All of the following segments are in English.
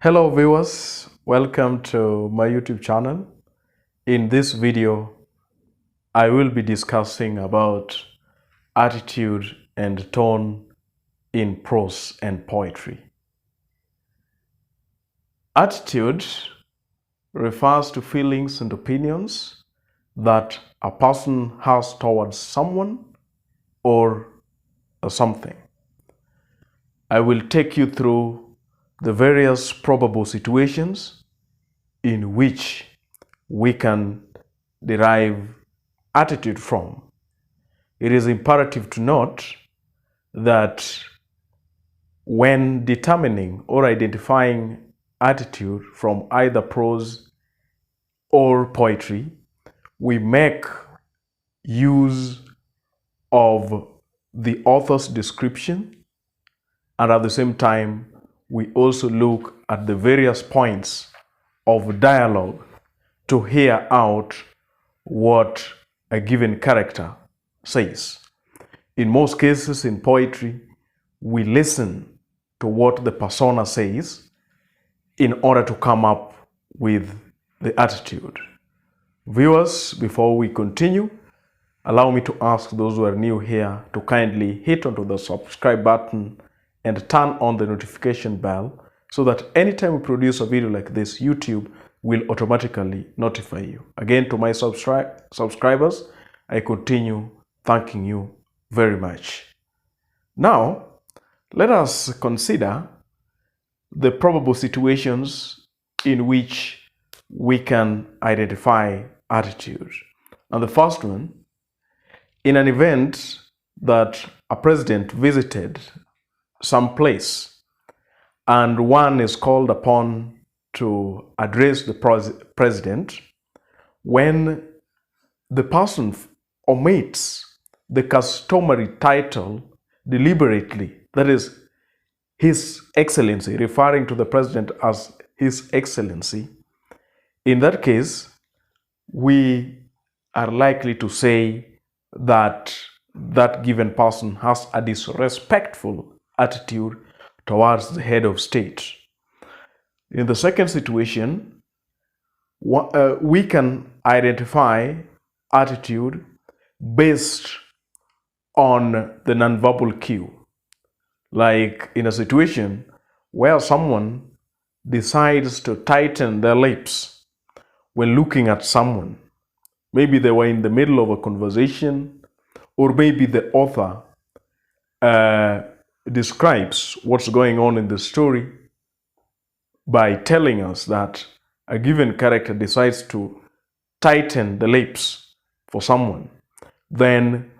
Hello viewers, welcome to my YouTube channel. In this video, I will be discussing about attitude and tone in prose and poetry. Attitude refers to feelings and opinions that a person has towards someone or something. I will take you through the various probable situations in which we can derive attitude from. It is imperative to note that when determining or identifying attitude from either prose or poetry, we make use of the author's description, and at the same time, we also look at the various points of dialogue to hear out what a given character says. In most cases in poetry, we listen to what the persona says in order to come up with the attitude. Viewers, before we continue, allow me to ask those who are new here to kindly hit onto the subscribe button and turn on the notification bell so that anytime we produce a video like this, YouTube will automatically notify you. Again, to my subscribers, I continue thanking you very much. Now, let us consider the probable situations in which we can identify attitude. And the first one, in an event that a president visited some place and one is called upon to address the president, when the person omits the customary title deliberately, that is, His Excellency, referring to the president as His Excellency, in that case, we are likely to say that that given person has a disrespectful attitude towards the head of state. In the second situation, we can identify attitude based on the nonverbal cue. Like in a situation where someone decides to tighten their lips when looking at someone. Maybe they were in the middle of a conversation, or maybe the author describes what's going on in the story by telling us that a given character decides to tighten the lips for someone. Then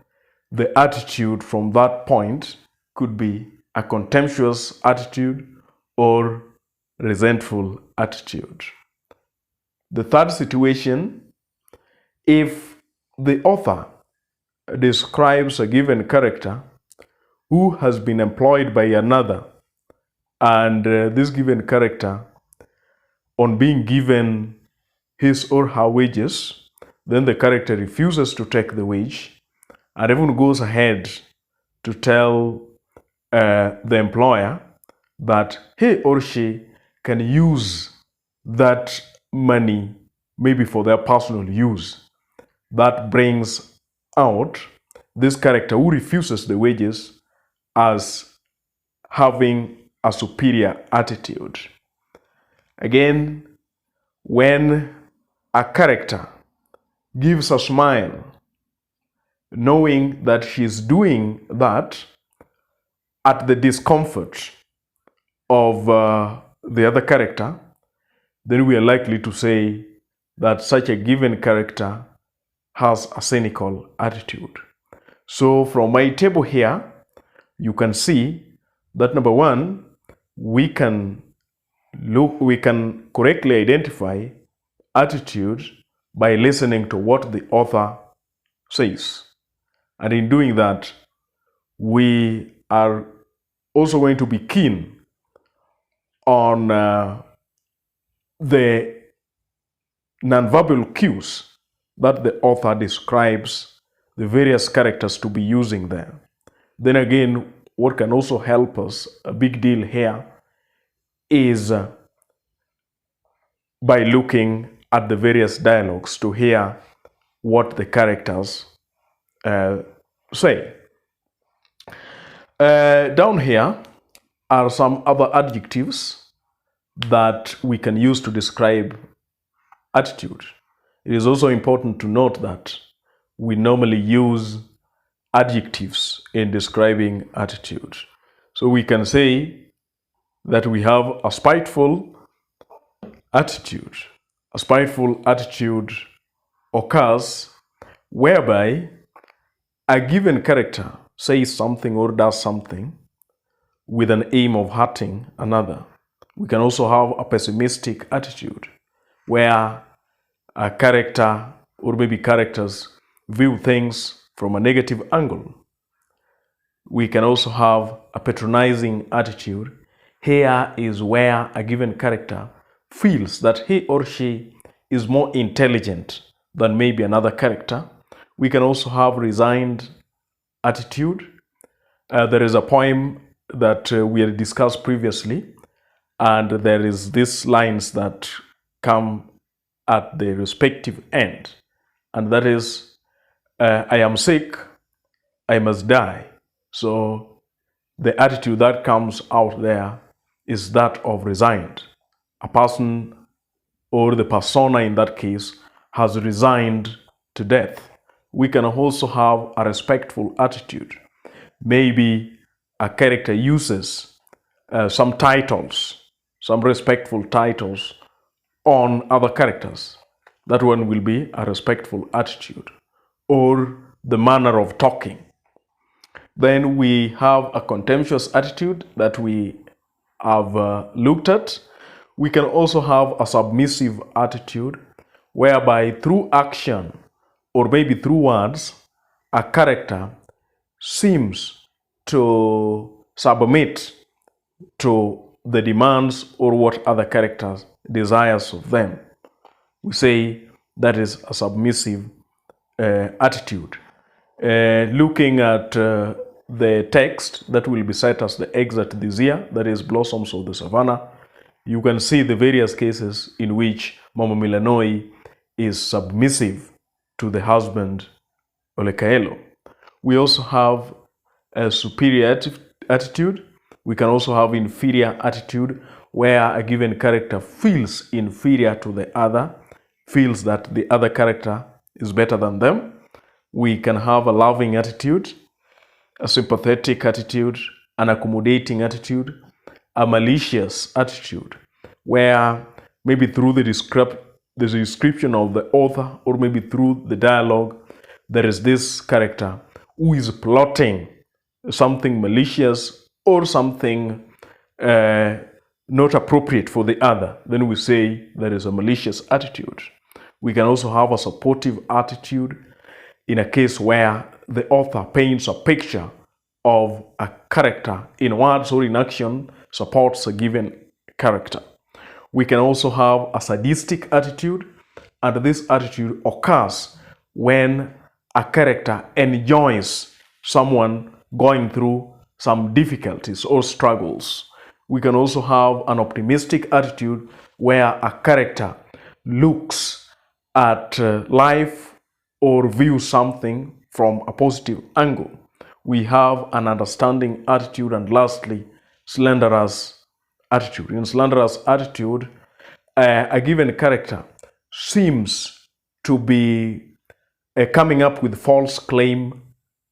the attitude from that point could be a contemptuous attitude or resentful attitude. The third situation, if the author describes a given character who has been employed by another, and this given character, on being given his or her wages, then the character refuses to take the wage and even goes ahead to tell the employer that he or she can use that money maybe for their personal use. That brings out this character who refuses the wages as having a superior attitude. Again, when a character gives a smile, knowing that she's doing that at the discomfort of the other character, then we are likely to say that such a given character has a cynical attitude. So from my table here, you can see that number one, we can correctly identify attitude by listening to what the author says. And in doing that, we are also going to be keen on the nonverbal cues that the author describes the various characters to be using there. Then again, what can also help us, a big deal here, is by looking at the various dialogues to hear what the characters say. Down here are some other adjectives that we can use to describe attitude. It is also important to note that we normally use adjectives in describing attitude. So we can say that we have a spiteful attitude. A spiteful attitude occurs whereby a given character says something or does something with an aim of hurting another. We can also have a pessimistic attitude where a character or maybe characters view things from a negative angle. We can also have a patronizing attitude. Here is where a given character feels that he or she is more intelligent than maybe another character. We can also have resigned attitude. There is a poem that we had discussed previously, and there is these lines that come at the respective end, and that is, I am sick, I must die. So the attitude that comes out there is that of resigned. A person, or the persona in that case, has resigned to death. We can also have a respectful attitude. Maybe a character uses some titles, some respectful titles on other characters. That one will be a respectful attitude, or the manner of talking. Then we have a contemptuous attitude that we have looked at. We can also have a submissive attitude, whereby through action or maybe through words, a character seems to submit to the demands or what other characters desires of them. We say that is a submissive attitude. Looking at the text that will be set as the excerpt this year, that is Blossoms of the Savannah, you can see the various cases in which Mama Milanoi is submissive to the husband Olekaelo. We also have a superior attitude. We can also have inferior attitude, where a given character feels inferior to the other, feels that the other character is better than them. We can have a loving attitude, a sympathetic attitude, an accommodating attitude, a malicious attitude, where maybe through the description of the author, or maybe through the dialogue, there is this character who is plotting something malicious or something not appropriate for the other. Then we say there is a malicious attitude. We can also have a supportive attitude in a case where the author paints a picture of a character in words or in action, supports a given character. We can also have a sadistic attitude, and this attitude occurs when a character enjoys someone going through some difficulties or struggles. We can also have an optimistic attitude where a character looks at life or views something from a positive angle. We have an understanding attitude, and lastly, slanderous attitude. In slanderous attitude, a given character seems to be coming up with false claim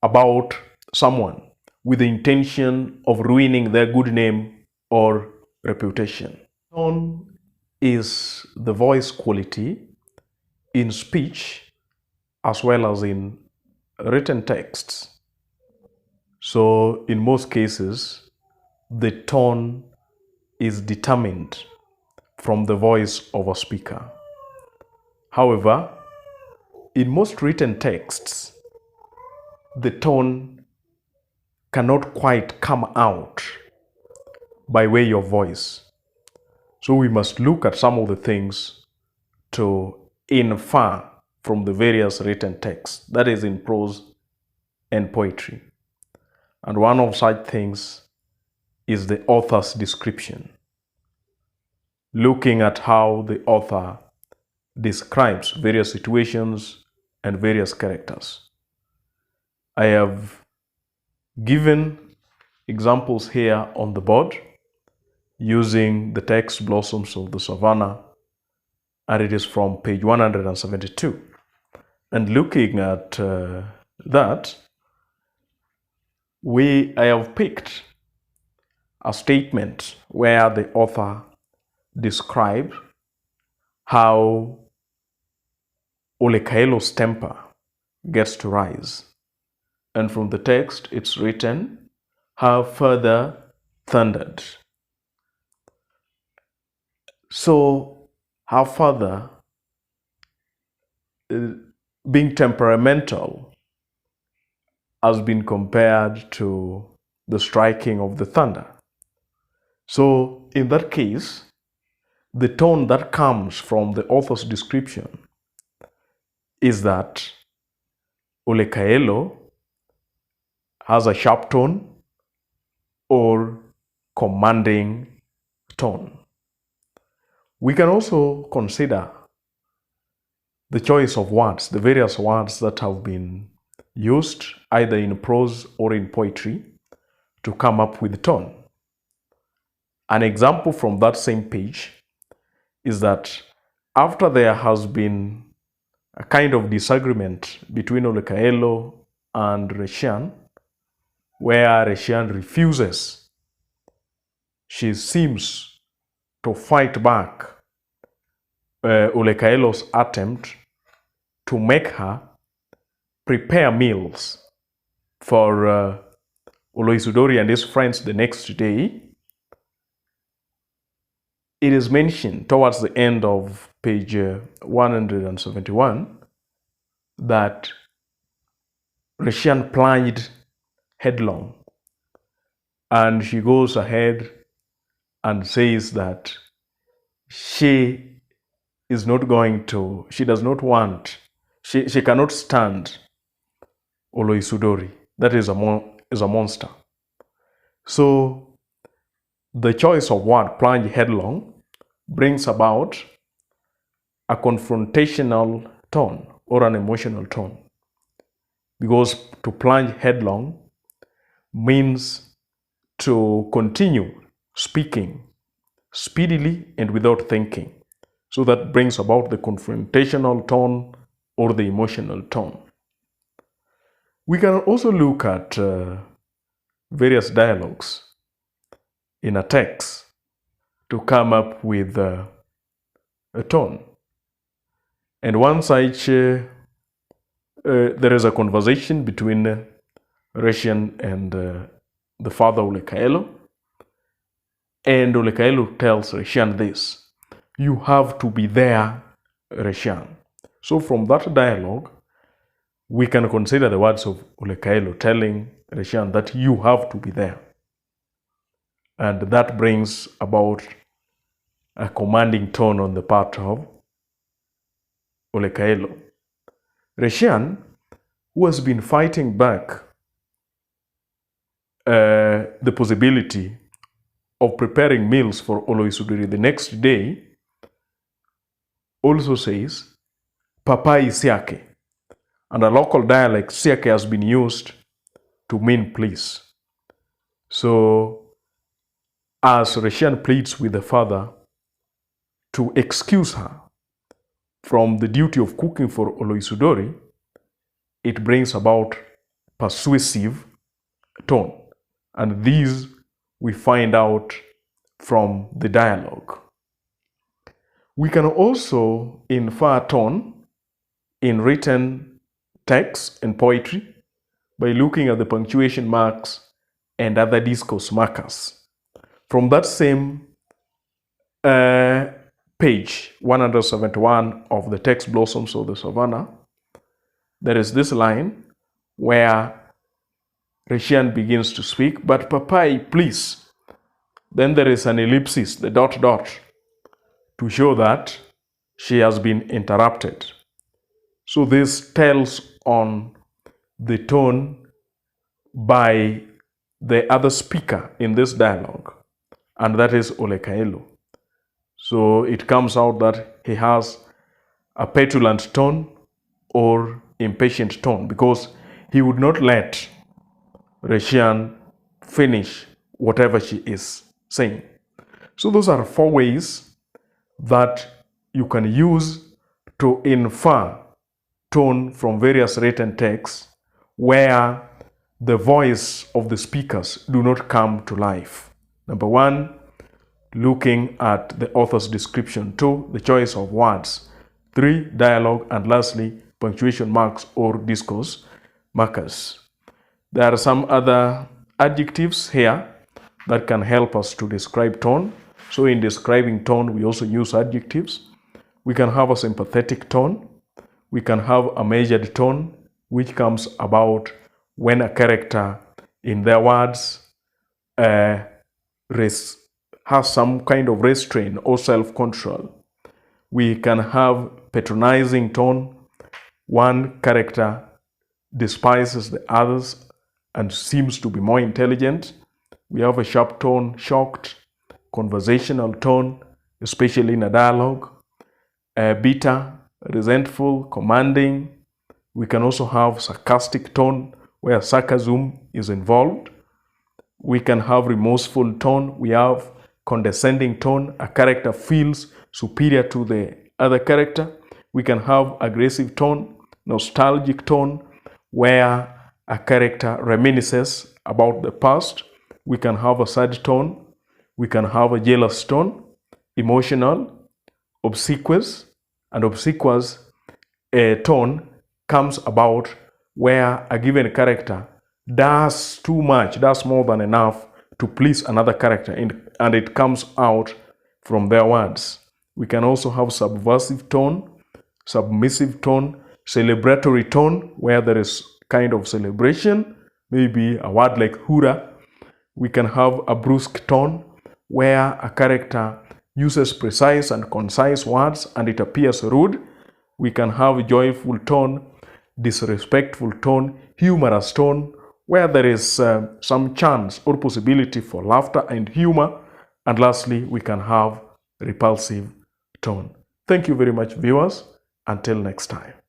about someone with the intention of ruining their good name or reputation. Tone is the voice quality in speech as well as in written texts. So in most cases, the tone is determined from the voice of a speaker. However, in most written texts, the tone cannot quite come out by way of voice. So we must look at some of the things to infer from the various written texts, that is in prose and poetry. And one of such things is the author's description. looking at how the author describes various situations and various characters. I have given examples here on the board using the text Blossoms of the Savannah, and it is from page 172. And looking at that, I have picked a statement where the author described how Olekaelo's temper gets to rise. And from the text, it's written, "Her father thundered." So her father, being temperamental, has been compared to the striking of the thunder. So in that case, the tone that comes from the author's description is that Olekaelo has a sharp tone or commanding tone. We can also consider the choice of words, the various words that have been used either in prose or in poetry to come up with tone. An example from that same page is that after there has been a kind of disagreement between Olekaelo and Reshian, where Reshian refuses, she seems to fight back Olekaelo's attempt to make her prepare meals for Oloisudori and his friends the next day. It is mentioned towards the end of page 171 that Reshian plunged headlong, and she goes ahead and says that she is not going to, she does not want, she cannot stand Oloisudori. That is a monster. So the choice of word, plunge headlong, brings about a confrontational tone or an emotional tone. Because to plunge headlong means to continue speaking speedily and without thinking. So that brings about the confrontational tone or the emotional tone. We can also look at various dialogues in a text to come up with a tone. And one such, there is a conversation between Reshian and the father Olekaelo. And Olekaelo tells Reshian this: "You have to be there, Reshian." So from that dialogue, we can consider the words of Olekaelo telling Reshian that you have to be there. And that brings about a commanding tone on the part of Olekaelo. Reshian, who has been fighting back the possibility of preparing meals for Oloisudori the next day, also says, "Papai siake." And a local dialect, siake has been used to mean please. So, as Reshian pleads with the father to excuse her from the duty of cooking for Oloisudori, it brings about persuasive tone. And these we find out from the dialogue. We can also infer tone in written text and poetry by looking at the punctuation marks and other discourse markers. From that same page 171 of the text Blossoms of the Savannah, there is this line where Reshian begins to speak, "But papai, please." Then there is an ellipsis, the dot dot, to show that she has been interrupted. So this tells on the tone by the other speaker in this dialogue, and that is Olekaelo. So it comes out that he has a petulant tone or impatient tone because he would not let Roshan finish whatever she is saying. So those are 4 ways that you can use to infer tone from various written texts where the voice of the speakers do not come to life. Number 1, looking at the author's description. 2, the choice of words. 3, dialogue. And lastly, punctuation marks or discourse markers. There are some other adjectives here that can help us to describe tone. So in describing tone, we also use adjectives. We can have a sympathetic tone. We can have a measured tone, which comes about when a character in their words has some kind of restraint or self-control. We can have patronizing tone. One character despises the others and seems to be more intelligent. We have a sharp tone, shocked, conversational tone, especially in a dialogue, bitter, resentful, commanding. We can also have sarcastic tone where sarcasm is involved. We can have remorseful tone. We have condescending tone. A character feels superior to the other character. We can have aggressive tone, nostalgic tone, where a character reminisces about the past. We can have a sad tone. We can have a jealous tone, emotional, obsequious. And obsequious tone comes about where a given character does too much, does more than enough to please another character, and it comes out from their words. We can also have subversive tone, submissive tone, celebratory tone, where there is kind of celebration, maybe a word like hurrah. We can have a brusque tone, where a character uses precise and concise words and it appears rude. We can have joyful tone, disrespectful tone, humorous tone, where there is some chance or possibility for laughter and humor. And lastly, we can have repulsive tone. Thank you very much, viewers. Until next time.